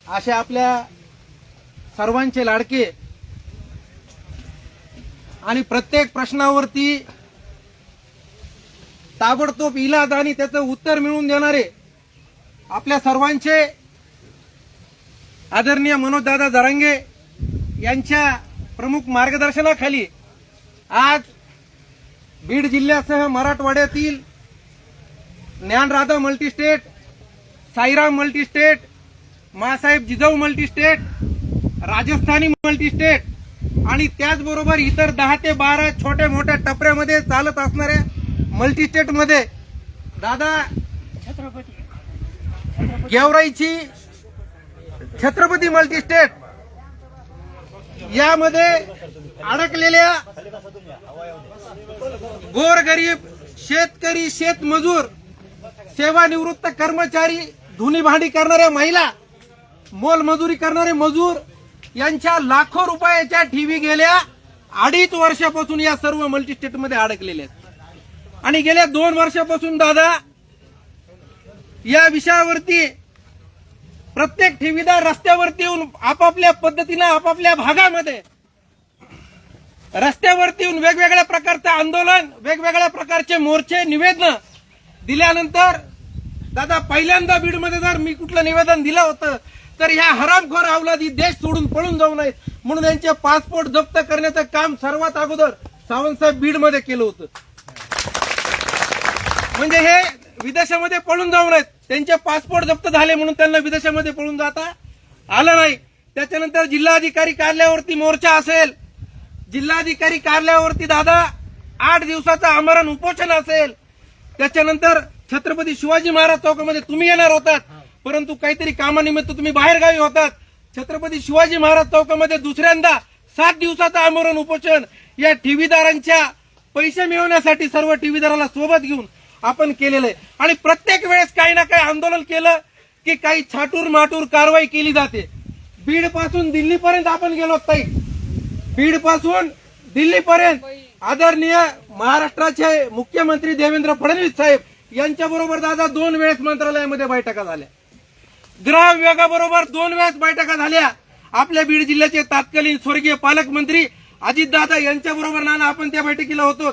असे आपल्या सर्वांचे लाडके आणि प्रत्येक प्रश्नावरती ताबडतोब इलाज आणि त्याचं उत्तर मिळवून देणारे आपल्या सर्वांचे आदरणीय मनोजदादा जरांगे यांच्या प्रमुख मार्गदर्शनाखाली आज बीड जिल्ह्यासह मराठवाड्यातील ज्ञानराधा मल्टीस्टेट, साईराम मल्टीस्टेट, मासाहेब जिजाऊ मल्टीस्टेट, राजस्थानी मल्टीस्टेट आणि त्याचबरोबर इतर 10 ते 12 छोट्या मोठ्या टपऱ्यामध्ये चालत असणाऱ्या मल्टीस्टेटमध्ये दादा गेवराईची छत्रपती मल्टीस्टेट यामध्ये अडकलेल्या गोरगरीब शेतकरी, शेतमजूर, सेवानिवृत्त कर्मचारी, धुनी भांडी करणाऱ्या महिला, मोलमजुरी करणारे मजूर यांच्या लाखो रुपयाच्या ठेवी गेल्या 2.5 वर्षापासून या सर्व मल्टीस्टेटमध्ये अडकलेल्या आहेत. आणि गेल्या 2 वर्षापासून दादा या विषयावरती प्रत्येक ठेवीदार रस्त्यावरती येऊन आपापल्या पद्धतीनं आपापल्या भागामध्ये रस्त्यावरती येऊन वेगवेगळ्या प्रकारचं आंदोलन, वेगवेगळ्या प्रकारचे मोर्चे, निवेदन दिल्यानंतर दादा पहिल्यांदा बीडमध्ये जर मी कुठलं निवेदन दिलं होतं तर ह्या हरामखोर अवलादी देश सोडून पळून जाऊ नयेत म्हणून यांचे पासपोर्ट जप्त करण्याचं काम सर्वात अगोदर सावंतसाहेब बीडमध्ये केलं होतं. म्हणजे हे विदेशामध्ये पळून जाऊ नयेत, त्यांचे पासपोर्ट जप्त झाले म्हणून त्यांना विदेशामध्ये पळून जाता आलं नाही. त्याच्यानंतर जिल्हाधिकारी कार्यालयावरती मोर्चा असेल, जिल्हाधिकारी कार्यालयावरती दादा 8 दिवसाचं आमरण उपोषण असेल, त्याच्यानंतर छत्रपती शिवाजी महाराज चौकामध्ये तुम्ही येणार होतात परंतु काहीतरी कामानिमित्त तुम्ही बाहेरगावी होतात. छत्रपती शिवाजी महाराज चौकामध्ये दुसऱ्यांदा 7 दिवसाचं आमरण उपोषण या ठेवीदारांच्या पैसे मिळवण्यासाठी सर्व ठेवीदाराला सोबत घेऊन आपण केलेलं आहे. आणि प्रत्येक वेळेस काही ना काही आंदोलन केलं की काही छाटूर माटूर कारवाई केली जाते. बीड पासून दिल्लीपर्यंत आपण गेलो ताई, बीड पासून दिल्लीपर्यंत आदरणीय महाराष्ट्राचे मुख्यमंत्री देवेंद्र फडणवीस साहेब यांच्याबरोबर दादा 2 वेळेस मंत्रालयामध्ये बैठका झाल्या, गृह विभागाबरोबर 2 वेळेस बैठका झाल्या. आपल्या बीड जिल्ह्याचे तत्कालीन स्वर्गीय पालकमंत्री अजितदादा यांच्याबरोबर नाना आपण त्या बैठकीला होतो.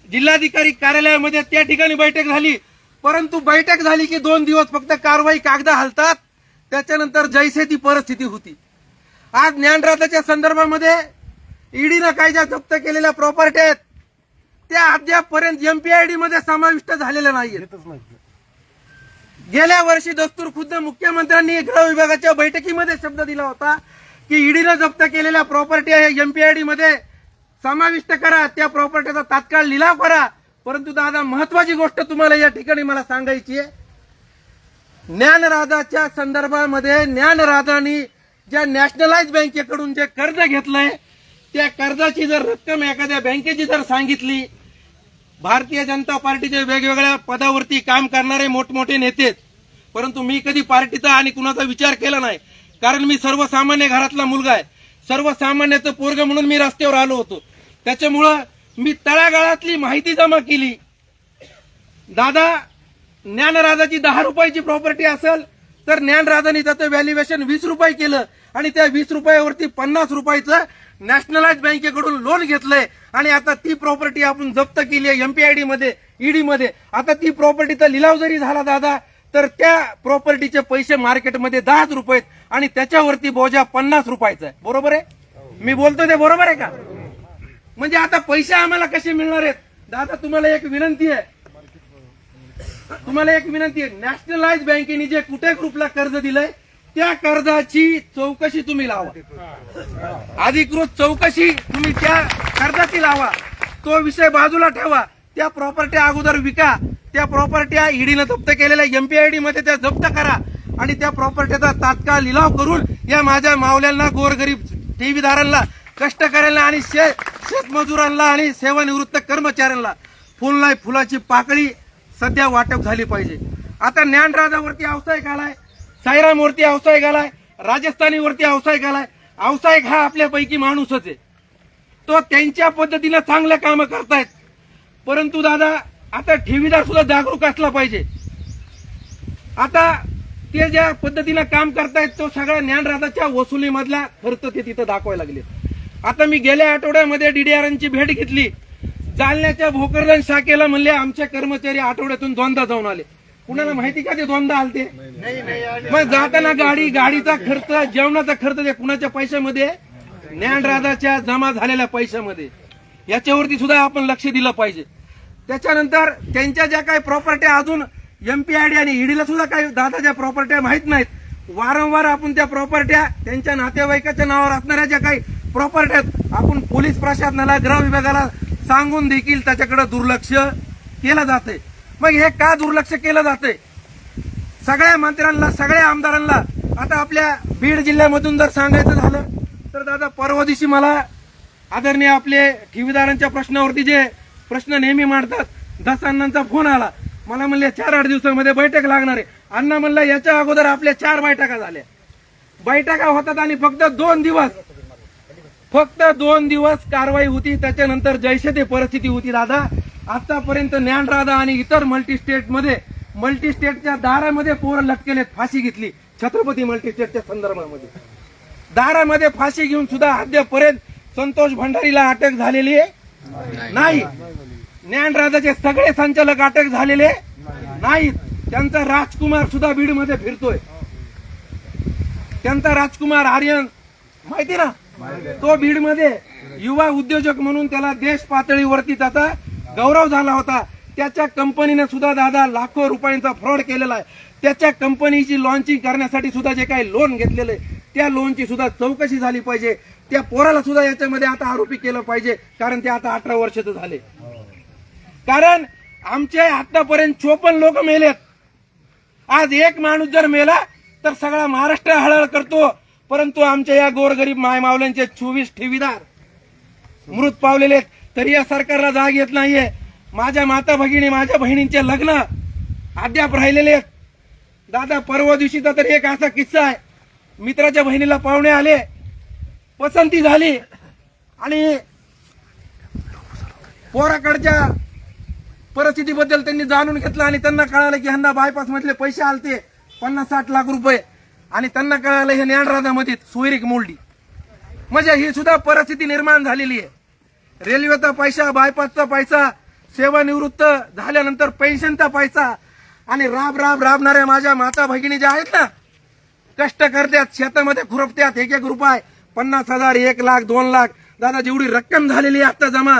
जिल्हाधिकारी कार्यालयामध्ये त्या ठिकाणी बैठक झाली, परंतु बैठक झाली की 2 दिवस फक्त कारवाई कागदा हलतात, त्याच्यानंतर जैसे ती परिस्थिती होती. आज ज्ञानराधाच्या संदर्भामध्ये ईडीनं काय ज्या जप्त केलेल्या प्रॉपर्टी आहेत त्या अद्यापपर्यंत एमपीआयडी मध्ये समाविष्ट झालेल्या नाहीयेत. गेल्या वर्षी दस्तूर खुद्द मुख्यमंत्र्यांनी गृह विभागाच्या बैठकीमध्ये शब्द दिला होता की ईडीनं जप्त केलेल्या प्रॉपर्टी एमपीआयडी मध्ये समाविष्ट करा, त्या प्रॉपर्टीचा तात्काळ लिलाव करा. परंतु दादा महत्वाची गोष्ट तुम्हाला या ठिकाणी मला सांगायची आहे, ज्ञानराधाच्या संदर्भामध्ये ज्ञानराधानी ज्या नॅशनलाइज बँकेकडून जे कर्ज घेतलंय त्या कर्जाची जर रक्कम एखाद्या बँकेची जर सांगितली, भारतीय जनता पार्टीचे वेगवेगळ्या पदावरती काम करणारे मोठमोठे नेते, परंतु मी कधी पार्टीचा आणि कुणाचा विचार केला नाही, कारण मी सर्वसामान्य घरातला मुलगा आहे. सर्वसामान्याचं पोरग म्हणून मी रस्त्यावर आलो होतो. त्याच्यामुळं मी तळागाळातली माहिती जमा केली. दादा ज्ञानराधाची 10 रुपयाची प्रॉपर्टी असेल तर ज्ञानराधानी त्याचं व्हॅल्युएशन 20 रुपये केलं आणि त्या 20 रुपयावरती 50 रुपयाचं नॅशनलाइज बँकेकडून लोन घेतलंय आणि आता ती प्रॉपर्टी आपण जप्त केली आहे एमपीआयडी मध्ये, ईडी मध्ये. आता ती प्रॉपर्टीचा लिलाव जरी झाला दादा तर त्या प्रॉपर्टीचे पैसे मार्केटमध्ये 10 रुपये आणि त्याच्यावरती बोजा 50 रुपयाचा आहे. बरोबर आहे मी बोलतोय ते बरोबर आहे का? म्हणजे आता पैसे आम्हाला कसे मिळणार आहेत दादा? तुम्हाला एक विनंती आहे, नॅशनलाइज बँकेने जे कुठे ग्रुपला कर्ज दिलंय त्या कर्जाची चौकशी तुम्ही लावा, अधिकृत चौकशी तुम्ही त्या कर्जाची लावा, तो विषय बाजूला ठेवा. त्या प्रॉपर्टी अगोदर विका, त्या प्रॉपर्ट्या ईडीनं जप्त केलेल्या एमपीआयडी मध्ये त्या जप्त करा आणि त्या प्रॉपर्टीचा तात्काळ लिलाव करून या माझ्या मावल्यांना, गोरगरीब ठेवीदारांना, कष्टकऱ्यांना आणि शेतमजुरांना आणि सेवानिवृत्त कर्मचाऱ्यांना फुलाची पाकळी सध्या वाटप झाली पाहिजे. आता ज्ञानराधावरती व्यावसायिक आलाय, साईरामवरती व्यावसायिक आलाय, राजस्थानीवरती व्यावसायिक आलाय. व्यावसायिक हा आपल्यापैकी माणूसच आहे, तो त्यांच्या पद्धतीनं चांगलं काम करतायत. परंतु दादा आता ठेवीदार सुद्धा जागरूक असला पाहिजे. आता ते ज्या पद्धतीनं काम करतायत तो सगळ्या ज्ञानराजाच्या वसुलीमधला खर्च ते तिथं दाखवायला लागले. आता मी गेल्या आठवड्यामध्ये डीडीआरांची भेट घेतली. जालन्याच्या भोकरदन शाखेला म्हणले आमचे कर्मचारी आठवड्यातून दोनदा जाऊन आले. कुणाला माहिती का ते दोनदा आलते? मग जाताना गाडीचा खर्च, जेवणाचा खर्च ते कुणाच्या पैशामध्ये? ज्ञानराजाच्या जमा झालेल्या पैशामध्ये. याच्यावरती सुद्धा आपण लक्ष दिलं पाहिजे. त्याच्यानंतर त्यांच्या ज्या काही प्रॉपर्ट्या अजून एमपीआयडी आणि ईडीला सुद्धा काही दादाच्या प्रॉपर्ट्या माहित नाहीत. वारंवार आपण त्या प्रॉपर्ट्या त्यांच्या नातेवाईकाच्या नावावर असणाऱ्या ज्या काही प्रॉपर्ट्या आपण पोलीस प्रशासनाला, गृह विभागाला सांगून देखील त्याच्याकडे दुर्लक्ष केलं जाते. मग हे का दुर्लक्ष केलं जाते? सगळ्या मंत्र्यांना, सगळ्या आमदारांना, आता आपल्या बीड जिल्ह्यामधून जर सांगायचं झालं तर दादा परवा दिवशी मला आदरणीय आपले ठेवीदारांच्या प्रश्नावरती जे प्रश्न नेहमी मांडतात, दस अण्णांचा फोन आला. मला म्हणले 4-8 दिवसामध्ये बैठक लागणार आहे. अण्णा म्हणलं याच्या अगोदर आपल्या 4 बैठका झाल्या. बैठका होतात आणि फक्त 2 दिवस कारवाई होती. त्याच्यानंतर जैसे ते परिस्थिती होती. दादा आतापर्यंत ज्ञानराजा आणि इतर मल्टीस्टेटच्या दारामध्ये पोरं लटकेलेत, फाशी घेतली. छत्रपती मल्टीस्टेटच्या संदर्भामध्ये दारामध्ये फाशी घेऊन सुद्धा अद्यापर्यंत संतोष भंडारीला अटक झालेली नाही. ज्ञानराजाचे सगळे संचालक अटक झालेले नाहीत. त्यांचा राजकुमार सुद्धा बीडमध्ये फिरतोय. त्यांचा राजकुमार आर्यन माहिती ना, तो बीडमध्ये युवा उद्योजक म्हणून त्याला देश पातळीवरती त्याचा गौरव झाला होता. त्याच्या कंपनीने सुद्धा दादा लाखो रुपयांचा फ्रॉड केलेला आहे. त्याच्या कंपनीची लॉन्चिंग करण्यासाठी सुद्धा जे काही लोन घेतलेलं आहे त्या लोनची सुद्धा चौकशी झाली पाहिजे. त्या पोराला सुद्धा याच्यामध्ये आता आरोपी केलं पाहिजे, कारण ते आता 18 वर्षाचे झाले. कारण आमचे आतापर्यंत 54 लोक मेलेत. आज एक माणूस जर मेला तर सगळा महाराष्ट्र हळहळ करतो, परंतु आमच्या या गोरगरीब मायमावल्यांचे 24 ठेवीदार मृत पावलेले आहेत. तरी या सरकारला जाग येत नाहीये. माझ्या माता भगिनी, माझ्या बहिणींचे लग्न अद्याप राहिलेले आहेत. दादा परवा दिवशीचा तर एक असा किस्सा आहे. मित्राच्या बहिणीला पाहुणे आले, पसंती झाली आणि पोराकडच्या परिस्थितीबद्दल त्यांनी जाणून घेतलं आणि त्यांना कळालं की ह्यांना बायपास मधले पैसे आलते 50-60 लाख रुपये आणि त्यांना कळालं हे ज्ञानराजामध्ये सोयरीक मोडली. म्हणजे ही सुद्धा परिस्थिती निर्माण झालेली आहे. रेल्वेचा पैसा, बायपासचा पैसा, सेवानिवृत्त झाल्यानंतर पेन्शनचा पैसा आणि राबणाऱ्या माझ्या माता भगिनी ज्या आहेत ना, कष्ट करतात, शेतामध्ये खुरपतात, एक रुपये 50,000, 1 लाख, 2 लाख, दादा जेवढी रक्कम झालेली आहे आता जमा,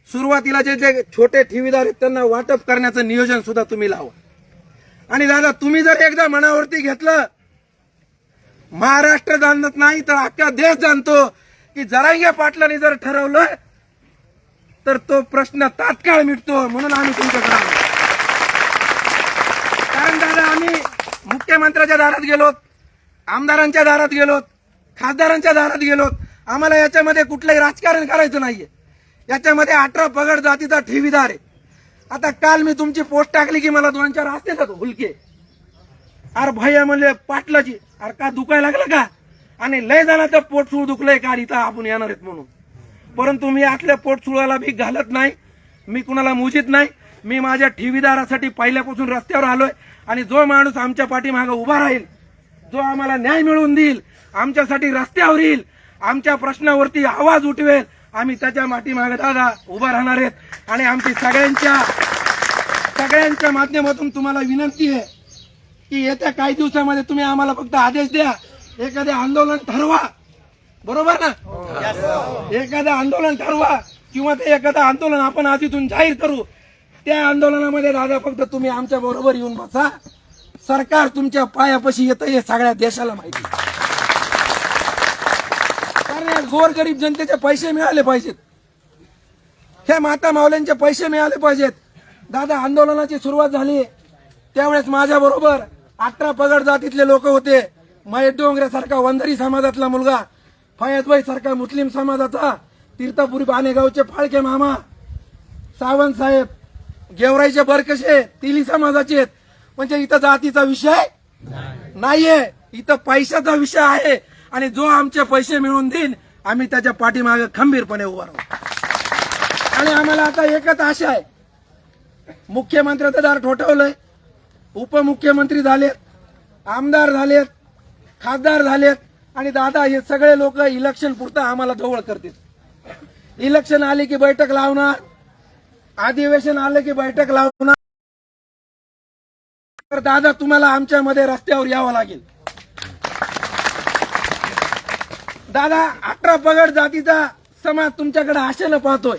सुरुवातीला जे छोटे ठेवीदार आहेत त्यांना वाटप करण्याचं नियोजन सुद्धा तुम्ही लावा. आणि दादा तुम्ही जर एकदा मनावरती घेतलं, महाराष्ट्र जाणत नाही तर अख्खा देश जाणतो की जरांगे पाटलांनी जर ठरवलं तर तो प्रश्न तात्काळ मिटतो. म्हणून आम्ही तुमच्याकडे आलो. कारण दादा आम्ही मुख्यमंत्र्याच्या दारात गेलोत, आमदारांच्या दारात गेलोत, खासदारांच्या दारात गेलोत. आम्हाला याच्यामध्ये कुठलंही राजकारण करायचं नाहीये. याच्यामध्ये 18 पगड जातीचा ठेवीदार आहे. आता काल मी तुमची पोस्ट टाकली की मला 2-4 असते का हुलके, अरे भैया म्हणले पाटलाची, अरे का दुखायला लागलं का, आणि लय जणांचं पोट सुळ दुखलंय का इथं आपण येणार आहेत म्हणून. परंतु मी आतल्या पोट सुळाला भीक घालत नाही, मी कुणाला मुजीत नाही. मी माझ्या ठेवीदारासाठी पहिल्यापासून रस्त्यावर आलोय आणि जो माणूस आमच्या पाठीमागे उभा राहील, जो आम्हाला न्याय मिळवून देईल, आमच्यासाठी रस्त्यावर येईल, आमच्या प्रश्नावरती आवाज उठवेल, आम्ही त्याच्या पाठीमागे दादा उभा राहणार आहेत. आणि आमची सगळ्यांच्या माध्यमातून तुम्हाला विनंती आहे की येत्या काही दिवसामध्ये तुम्ही आम्हाला फक्त आदेश द्या, एखादे आंदोलन ठरवा, बरोबर ना, एखादं आंदोलन ठरवा किंवा ते एखादं आंदोलन आपण आधीतून जाहीर करू. त्या आंदोलनामध्ये दादा फक्त तुम्ही आमच्या बरोबर येऊन बसा. सरकार तुमच्या पायापाशी येतं हे सगळ्या देशाला माहिती. कारण गोरगरीब जनतेचे पैसे मिळाले पाहिजेत, ह्या माता मावल्यांचे पैसे मिळाले पाहिजेत. दादा आंदोलनाची सुरुवात झाली त्यावेळेस माझ्या बरोबर 18 पगड जातीतले लोक होते. महेश डोंगरे सारखा वंजारी समाजातला मुलगा, फयाजभाई सारखा मुस्लिम समाजाचा, तीर्थपुरी बाणेगावचे फाळके मामा, सावंत साहेब, गेवराईचे बरकशे, तिली समाजाचे. म्हणजे इथं जातीचा विषय नाहीये, इथं पैशाचा विषय आहे. आणि जो आमचे पैसे मिळवून देईन आम्ही त्याच्या पाठीमागे खंबीरपणे उभा राहू. आणि आम्हाला आता एकच आशा आहे, मुख्यमंत्र्याचं दार ठोठावलंय, उपमुख्यमंत्री झालेत, आमदार झालेत, खासदार झालेत आणि दादा हे सगळे लोक इलेक्शन पुरतं आम्हाला जवळ करतील. इलेक्शन आले की बैठक लावणार, अधिवेशन आलं की बैठक लावणार. तर दादा तुम्हाला आमच्यामध्ये रस्त्यावर यावं लागेल. दादा 18 पगड जातीचा समाज तुमच्याकडे आशेनं पाहतोय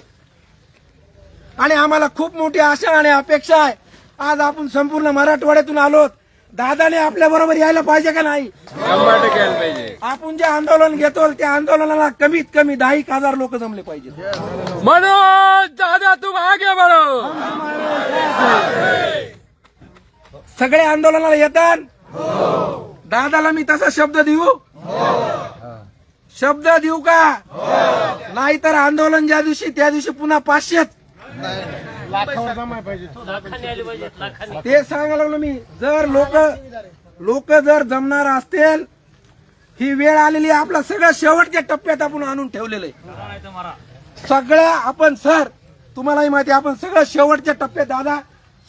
आणि आम्हाला खूप मोठी आशा आणि अपेक्षा आहे. आज आपण संपूर्ण मराठवाड्यातून आलोत. दादाने आपल्या बरोबर यायला पाहिजे का नाही? 100% यायला पाहिजे. आपण जे आंदोलन घेतो त्या आंदोलनाला कमीत कमी 10,000 लोक जमले पाहिजेत. मनोज दादा तुम आगे बढ़ो. सगळे आंदोलनाला येतात. दादाला मी तसा शब्द देऊ का? नाहीतर आंदोलन ज्या दिवशी त्या दिवशी पुन्हा 500 ते सांगायला लागलो मी. जर लोक जर जमणार असतील, ही वेळ आलेली आहे. आपला सगळं शेवटच्या टप्प्यात आपण आणून ठेवलेलं आहे. सगळं आपण सर तुम्हालाही माहिती आहे, आपण सगळं शेवटच्या टप्प्यात दादा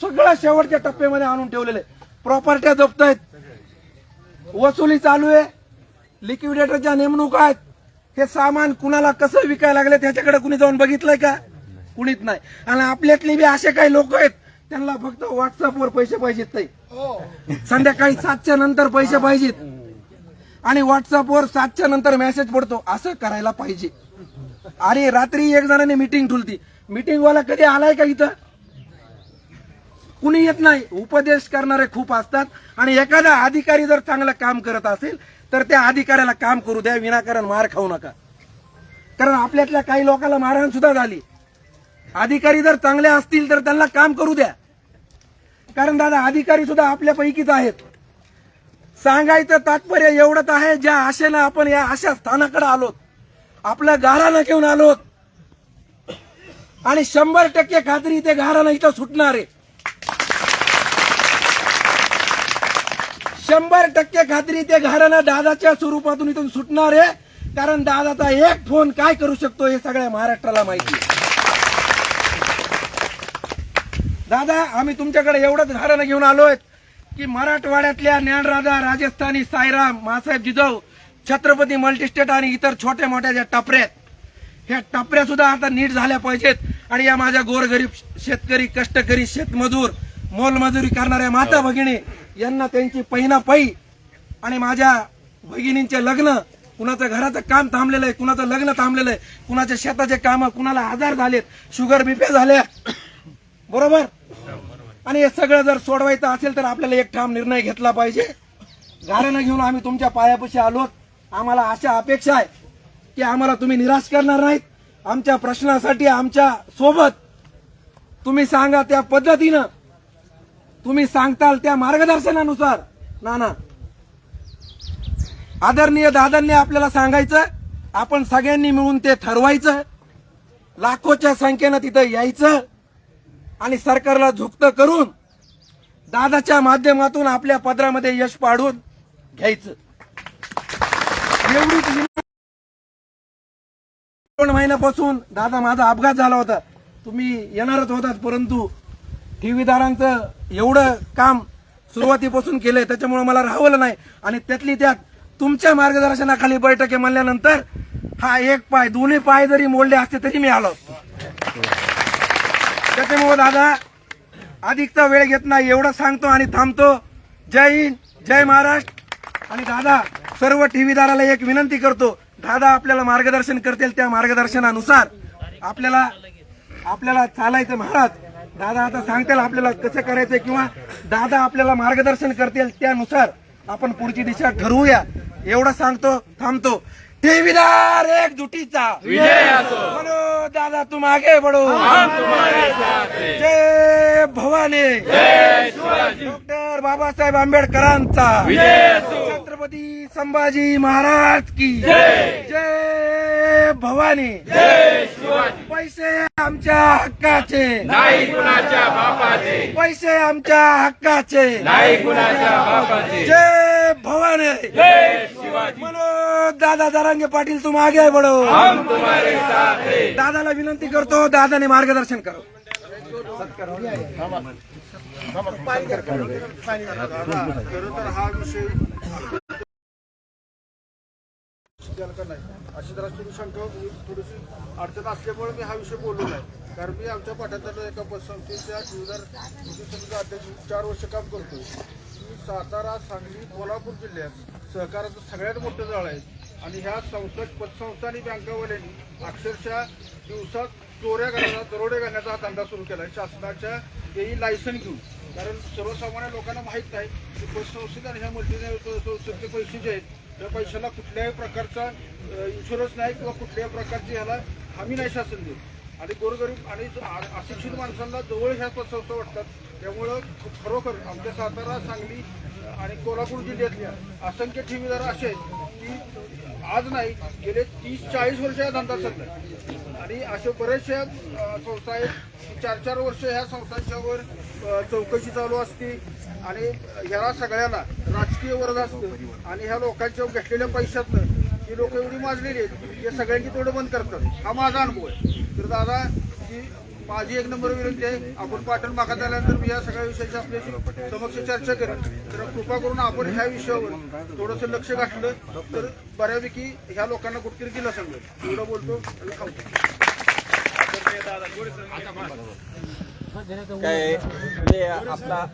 सगळं शेवटच्या टप्प्यामध्ये आणून ठेवलेलं आहे. प्रॉपर्ट्या जप्त आहेत, वसुली चालू आहे, लिक्विडेटरच्या नेमणुका आहेत. हे सामान कुणाला कसं विकायला लागले त्याच्याकडे कुणी जाऊन बघितलंय का? कुणीच नाही. आणि आपल्यातले बी असे काही लोक आहेत त्यांना फक्त व्हॉट्सअपवर पैसे पाहिजेत. ताई संध्याकाळी 7च्या नंतर पैसे पाहिजेत आणि व्हॉट्सअपवर 7च्या नंतर मेसेज पडतो. असं करायला पाहिजे. आणि रात्री एक जणांनी मीटिंग ठेवली. मीटिंग वाला कधी आलाय का इथं? कुणी येत नाही. उपदेश करणारे खूप असतात आणि एखादा अधिकारी जर चांगलं काम करत असेल तर त्या अधिकाऱ्याला काम करू द्या, विनाकारण मार खाऊ नका. कारण आपल्यातल्या काही लोकांना मारहाण सुद्धा झाली. अधिकारी जर चांगले असतील तर त्यांना काम करू द्या. कारण दादा अधिकारी सुद्धा आपल्यापैकीच आहेत. सांगायचं तात्पर्य एवढंच आहे, ज्या आशेनं आपण या अशा स्थानाकडे आलोत, आपलं गारानं घेऊन आलोत आणि 100% खात्री ते गारानं इथं सुटणार आहे. 100% खात्री ते घरानं दादाच्या स्वरूपातून इथून सुटणार आहे. कारण दादाचा एक फोन काय करू शकतो हे सगळ्या महाराष्ट्राला माहिती आहे. दादा आम्ही तुमच्याकडे एवढंच घरानं घेऊन आलोय की मराठवाड्यातल्या ज्ञानराजा, राजस्थानी, साईराम, मासाहेब जिजाऊ, छत्रपती मल्टीस्टेट आणि इतर छोट्या मोठ्या ज्या टपऱ्या आहेत, ह्या टपऱ्या सुद्धा आता नीट झाल्या पाहिजेत. आणि या माझ्या गोरगरीब शेतकरी, कष्टकरी, शेतमजूर, मोलमजुरी करणाऱ्या माता भगिनी यांना त्यांची पहिना पै आणि माझ्या भगिनींचे लग्न, कुणाचं घराचं काम थांबलेलं आहे, कुणाचं लग्न थांबलेलं आहे, कुणाच्या शेताचे काम, कुणाला आजार झालेत, शुगर बीपी झाल्या, बरोबर. आणि हे सगळं जर सोडवायचं असेल तर आपल्याला एक ठाम निर्णय घेतला पाहिजे. घरानं घेऊन आम्ही तुमच्या पायापाशी आलोत. आम्हाला अशा अपेक्षा आहे की आम्हाला तुम्ही निराश करणार नाहीत. आमच्या प्रश्नासाठी आमच्या सोबत तुम्ही सांगा त्या पद्धतीनं, तुम्ही सांगताल त्या मार्गदर्शनानुसार. नाना आदरणीय दादांनी आपल्याला सांगायचं, आपण सगळ्यांनी मिळून ते ठरवायचं, लाखोच्या संख्येनं तिथं यायचं आणि सरकारला झुकतं करून दादाच्या माध्यमातून आपल्या पदरामध्ये यश पाडून घ्यायचं. एवढीच 2 महिन्यापासून दादा माझा अपघात झाला होता. तुम्ही येणारच होतात, परंतु ठेवीदारांचं एवढं काम सुरुवातीपासून केलंय त्याच्यामुळे मला राहवलं नाही. आणि त्यातली त्यात तुमच्या मार्गदर्शनाखाली बैठक आहे म्हणल्यानंतर हा एक पाय, दोन्ही पाय जरी मोडले असते तरी मी आलो असतो. त्याच्यामुळे दादा अधिकचा वेळ घेत नाही, एवढं सांगतो आणि थांबतो. जय हिंद, जय महाराष्ट्र. आणि दादा सर्व ठेवीदाराला एक विनंती करतो, दादा आपल्याला मार्गदर्शन करतील त्या मार्गदर्शनानुसार आपल्याला चालायचं. महाराज दादा आता सांगतील आपल्याला कसं करायचं किंवा दादा आपल्याला मार्गदर्शन करतील त्यानुसार आपण पुढची दिशा ठरवूया. एवढं सांगतो, थांबतो. ठेवीदार एकजुटीचा विजय असो. मनोज दादा तुम आगे बढ़ो. हम तुम्हारे साथ हैं. जय भवानी, जय शिवाजी. डॉक्टर बाबासाहेब आंबेडकरांचा विजय असो. छत्रपती संभाजी महाराज की जय. जय भवानी, जय शिवाजी. पैसे आमच्या हक्काचे, नाही कुणाच्या बापाचे, पैसे आमच्या हक्काचे, नाही कुणाच्या बापाचे. जय भवानी, जय शिवाजी. मनोज दादा जरांगे पाटील तुम आगे बढ़ो. हम तुम्हारे साथ हैं. दादाला विनंती करतो, दादाने मार्गदर्शन करो. खरं तर हा विषय का नाही अशी जरा शंका थोडीशी अडचण असल्यामुळे मी हा विषय बोललो नाही. कारण मी आमच्या पाठ्यात एका पतसंस्थेच्या समितीचा अध्यक्ष 4 वर्ष काम करतोय. मी सातारा, सांगली, कोल्हापूर जिल्ह्यात सहकाराचं सगळ्यात मोठं जाळ आहे. आणि ह्या संस्था, पतसंस्था आणि बँकावाल्यांनी अक्षरशः दिवसात चोऱ्या करण्याचा, दरोडे घालण्याचा हा धंदा सुरू केला आहे शासनाच्या तेही लायसन घेऊन. कारण सर्वसामान्य लोकांना माहीत नाही की पतसंस्थेत आणि ह्या मल्टीनॅशनल संस्थेचे पैसे जे आहेत त्या पैशाला कुठल्याही प्रकारचा इन्शुरन्स नाही किंवा कुठल्याही प्रकारची ह्याला हमी नाही शासन देत. आणि गोरगरीब आणि अशिक्षित माणसांना जवळ ह्या पतसंस्था वाटतात. त्यामुळं खरोखर आमच्या सातारा, सांगली आणि कोल्हापूर जिल्ह्यातल्या असंख्य ठेवीदार असे आहेत की आज नाही गेले 30-40 वर्ष हा धंदा चालला. आणि अशा बऱ्याचशा संस्था आहेत 4-4 वर्ष ह्या संस्थांच्यावर चौकशी चालू असते. आणि ह्याला सगळ्याला राजकीय वर्ग असतं आणि ह्या लोकांच्या घेतलेल्या पैशातनं ही लोक एवढी माजलेली आहेत की सगळ्यांची तोडं बंद करतात. हा माझा अनुभव आहे. तर दादा, ही माझी 1 नंबर विनंती आहे, आपण पाटण भागात आल्यानंतर मी या सगळ्या विषयाची आपल्याशी समक्ष चर्चा करेन. तर कृपा करून आपण ह्या विषयावर थोडंसं लक्ष घातलं तर बऱ्यापैकी ह्या लोकांना कुठतरी दिला सांगेल. एवढं बोलतो आणि थांबतो. काय आपला